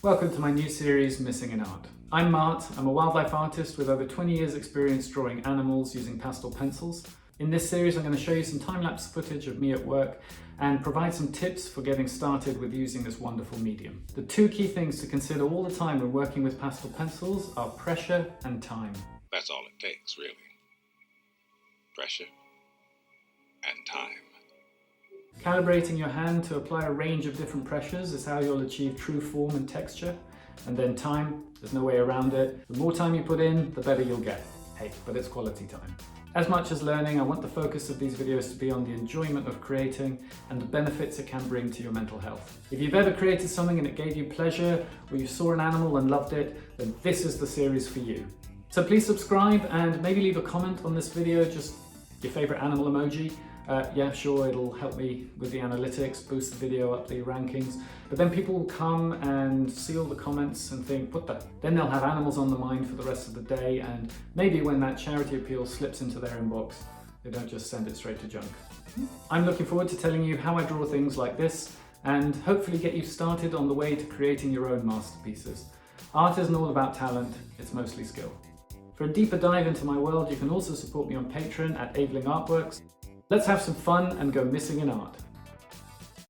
Welcome to my new series, Missing in Art. I'm mART, I'm a wildlife artist with over 20 years experience drawing animals using pastel pencils. In this series I'm going to show you some time-lapse footage of me at work and provide some tips for getting started with using this wonderful medium. The two key things to consider all the time when working with pastel pencils are pressure and time. That's all it takes, really. Pressure and time. Calibrating your hand to apply a range of different pressures is how you'll achieve true form and texture. And then time, there's no way around it. The more time you put in, the better you'll get. Hey, but it's quality time. As much as learning, I want the focus of these videos to be on the enjoyment of creating and the benefits it can bring to your mental health. If you've ever created something and it gave you pleasure, or you saw an animal and loved it, then this is the series for you. So please subscribe and maybe leave a comment on this video, just your favorite animal emoji. Yeah, sure, it'll help me with the analytics, boost the video up the rankings, but then people will come and see all the comments and think, what the? Then they'll have animals on the mind for the rest of the day, and maybe when that charity appeal slips into their inbox, they don't just send it straight to junk. I'm looking forward to telling you how I draw things like this, and hopefully get you started on the way to creating your own masterpieces. Art isn't all about talent, it's mostly skill. For a deeper dive into my world, you can also support me on Patron at Aveling Artworks. Let's have some fun and go missing in art.